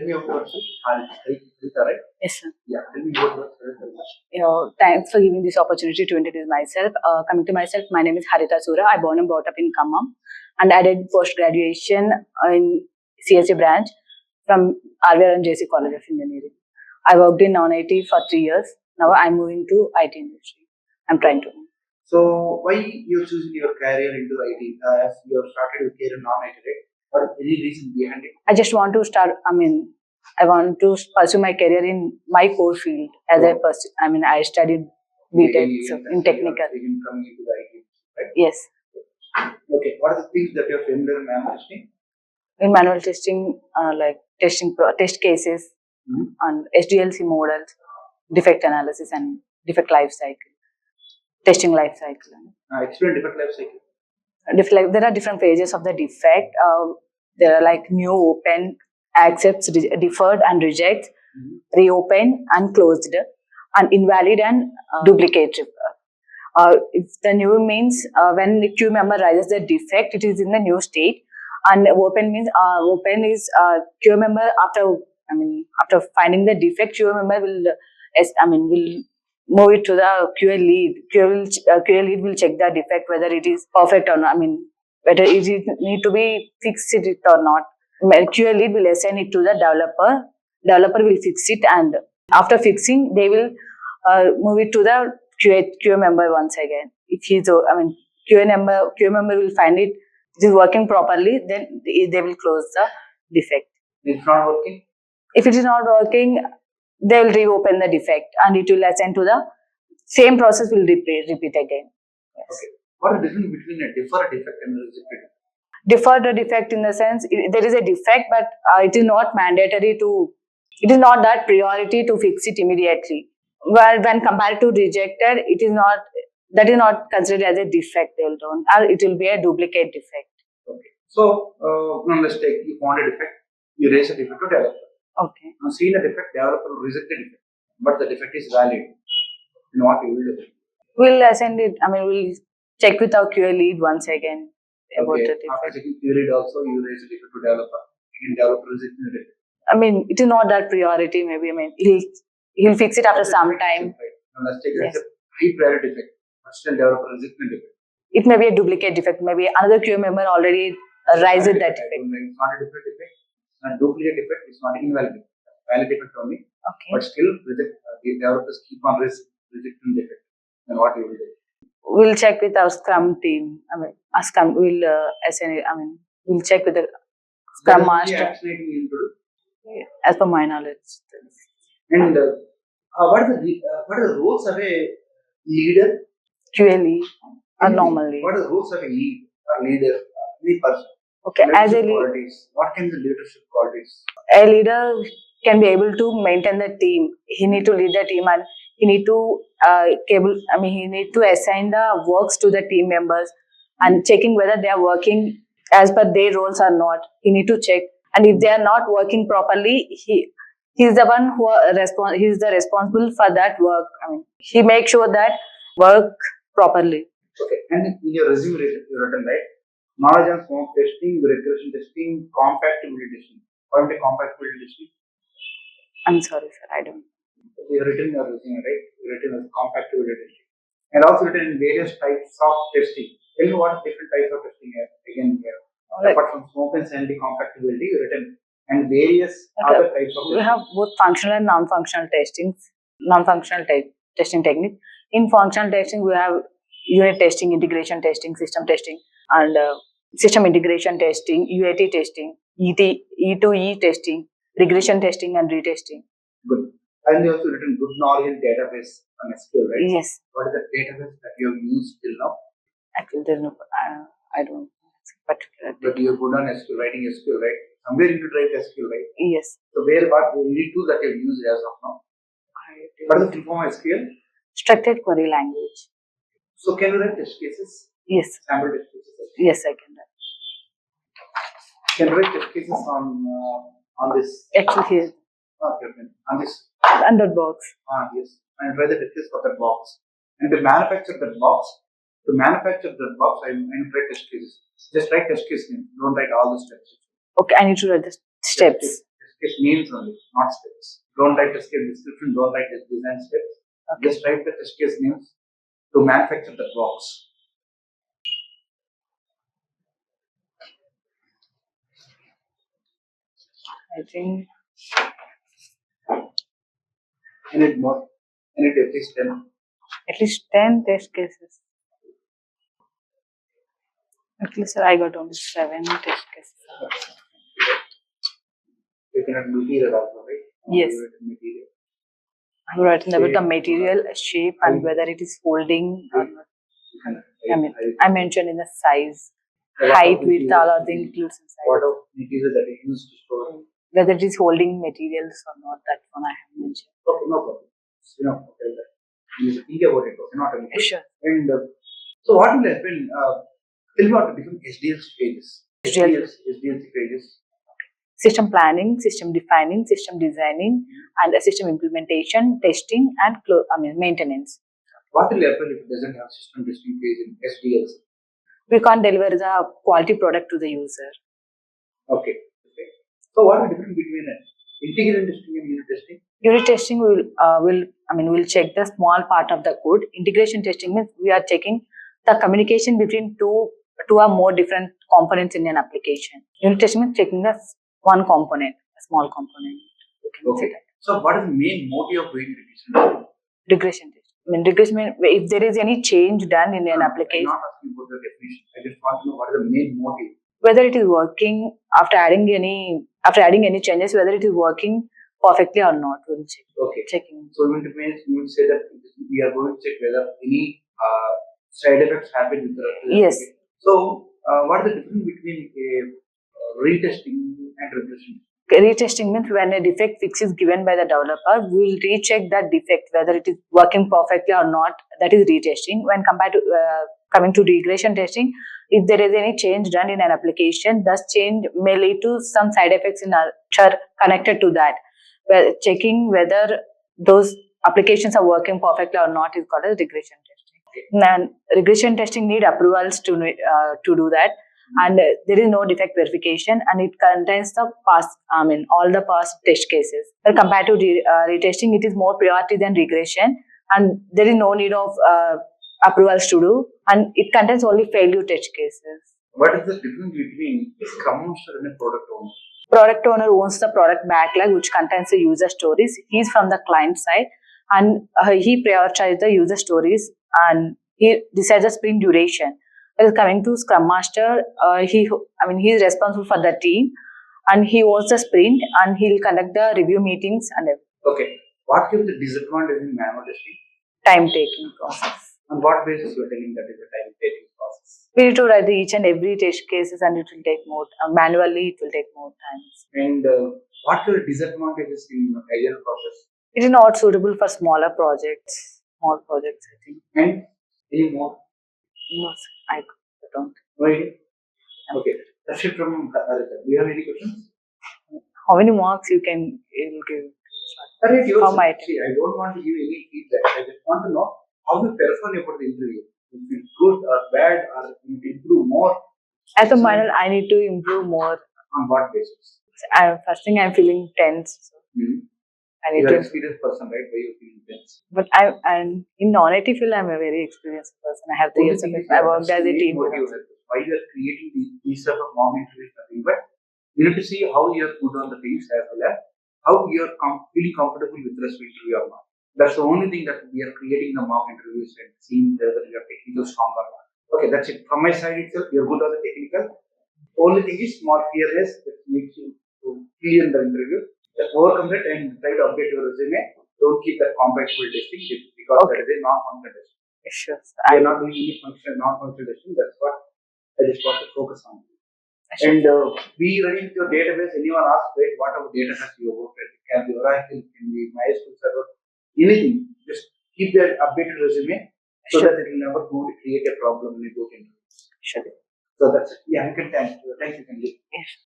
me about yourself. Harita, right? Yes, sir. Yeah, tell me about yourself. Thanks for giving this opportunity to introduce myself. Coming to myself, my name is Harita Sura. I born and brought up in Khammam, and I did post graduation in CSE branch from RVR and JC College of Engineering. I worked in non-IT for 3 years. Now I'm moving to IT industry. I'm trying to. So, why you choosing your career into IT? As you have started your career in non-IT, right? What any reason behind it? I just want to start. I want to pursue my career in my core field as I studied BTech in technical. Coming into the IT, right? Yes. Okay. What are the things that you're familiar in manual testing? In manual testing, like test cases and SDLC models, defect analysis and defect life cycle, testing life cycle. Explain defect life cycle. There are different phases of the defect. There are like new, open, accepts, deferred and rejects, reopen and closed, and invalid and duplicate. If the new means when the queue member rises the defect, it is in the new state, and open means open is queue member after finding the defect, queue member will move it to the QA lead. QA lead will check the defect whether it is perfect or not. Whether it need to be fixed it or not. QA lead will assign it to the developer. Developer will fix it, and after fixing, they will move it to the QA member once again. If he's, QA member will find it is working properly, then they will close the defect. It's not working. If it is not working, they will reopen the defect and it will assign to the same process will repeat again. Yes. Okay. What is the difference between a deferred defect and a rejected defect? Deferred defect in the sense there is a defect, but it is not mandatory to. It is not that priority to fix it immediately. Well, when compared to rejected, it is not. That is not considered as a defect. Or it will be a duplicate defect. Okay. So now let's take you found a defect. You raise a defect to developer. Okay. Now, seeing the defect, developer will reject the defect, but the defect is valid. Then what you will do? We'll assign it. We'll check with our QA lead once again about the defect. After checking QA lead also, you raise a defect to developer. Again, developer rejecting the defect. It is not that priority. Maybe he'll fix it after some time. Right. Now let's take it as a high priority defect, but still developer rejecting the defect. It may be a duplicate defect. Maybe another QA member already raised that defect. It's not a different defect. And duplicate defect is not invalid defect. Valid defect only. Okay. But still, the developers keep on rejecting defect. Then what you will do? We'll check with our Scrum team. We'll assign it. We'll check with the Scrum master. As per my knowledge. And what are the roles of a leader? QA lead or normal lead. What are the roles of a lead or leader? Any person. Okay, as a leader, what can the leadership qualities? A leader can be able to maintain the team. He need to lead the team, and he need to he need to assign the works to the team members and checking whether they are working as per their roles or not. He need to check, and if they are not working properly, he is the one who he is the responsible for that work. He makes sure that work properly. Okay, and in your resume you written right. Knowledge and smoke testing, regression testing, compatibility testing. What is compatibility testing? I'm sorry, sir. I don't. You have written your resume, right? You written as compatibility testing. And also written in various types of testing. Tell me what different types of testing are again here. Apart from smoke and sanity compatibility, you written and various other types of testing. We have both functional and non-functional testings. Non-functional testing technique. In functional testing, we have unit testing, integration testing, system testing, and system integration testing, UAT testing, E2E testing, regression testing, and retesting. Good. And you also written good knowledge in database on SQL, right? Yes. What is the database that you have used till now? Actually, there's no. I don't particular. But you're good on SQL, writing SQL, right? Somewhere you write SQL, right? Yes. So what any tool that you've used as of now? What is the full form of SQL? Structured query language. So can you write test cases? Yes. Sample test cases? Yes, I can. Can you write test cases on this? Actually, here. Okay. On this? On that box. Yes. And write the test case for that box. And to manufacture that box, I write test cases. Just write test case name. Don't write all the steps. Okay, I need to write the steps. test case names only, not steps. Don't write test case description, don't write test design steps. Okay. Just write the test case names to manufacture the box. I think I need more. I need at least 10. at least 10 test cases. At least I got only 7 test cases. You can have material also, right? Yes. You write material. I've written about the Shape. material, shape, and whether it is holding or not. I mentioned in the size, height, width, all of them includes inside. What of material that is used to store? Whether it is holding materials or not, that one I have mentioned. Okay, no problem. Okay, that. You need to think about it, okay, not an issue. Sure. And so what will happen? Tell me about the different SDL stages. SDL stages. System planning, system defining, system designing, and a system implementation, testing, and maintenance. What will happen if it doesn't have system testing phase in SDLs? We can't deliver the quality product to the user. Okay. So what is the difference between integration testing and unit testing? Unit testing will check the small part of the code. Integration testing means we are checking the communication between two or more different components in an application. Unit testing means checking the one component, a small component. Okay. So what is the main motive of doing regression? Regression testing. Regression means if there is any change done in an application. I'm not asking about the definition. I just want to know what is the main motive. Whether it is working after adding any changes, whether it is working perfectly or not, we'll check. Okay. Checking. So you will say that we are going to check whether any side effects happen with the Yes. So what is the difference between retesting and regression? Retesting means when a defect fix is given by the developer, we will recheck that defect whether it is working perfectly or not. That is retesting. When compared to coming to regression testing, if there is any change done in an application, this change may lead to some side effects in which are connected to that. Checking whether those applications are working perfectly or not is called as regression testing. Okay. And regression testing need approvals to do that. And there is no defect verification, and it contains the all the past test cases. But compared to retesting, it is more priority than regression, and there is no need of approvals to do, and it contains only failure test cases. What is the difference between Scrum Master and a product owner? Product owner owns the product backlog, which contains the user stories. He is from the client side, and he prioritizes the user stories, and he decides the sprint duration. Well, coming to Scrum Master, he is responsible for the team, and he owns the sprint, and he will conduct the review meetings and everything. Okay. What is the disadvantage in manual testing? Time-taking process. On what basis you are telling that is a time-taking process? We need to write each and every test cases, and it will take more. Manually, it will take more time. And what are the disadvantages in agile process? It is not suitable for smaller projects. Small projects, I think. And any more? No, I don't. Why? Okay. That's it from Haritha. Do you have any questions? How many marks you will give? See, I don't want to give any feedback. I just want to know how you perform about the interview. If it's good or bad, or you improve more. As a minor, I need to improve more. On what basis? First thing, I'm feeling tense. So I need You're to. an experienced person, right? Why you feeling tense? But I'm in non-IT field. I'm a very experienced person. I have 3 years of experience. I worked as a team. Why you are creating these sort of mock interviews, nothing but you need to see how you are good on the things as well as how you are feeling comfortable with respect to interview or not. That's the only thing that we are creating the mock interviews and seeing whether you are technical strong or not. Okay, that's it. From my side itself, you're good on the technical. The only thing is small fearless that makes you to clear the interview. Just overcome it and try to update your resume. Don't keep that compatible testing because that is a non-functional testing. Sure. I am not doing any non-functional testing. That's what I just want to focus on. And be ready with your database. Anyone asks, right, what our data has you worked at? Can be Oracle, can be MySQL server, anything. Just keep your updated resume so that it will never go to create a problem when you go to interview. Sure. So that's it. Yeah, you can thank you. Thank you. Yes.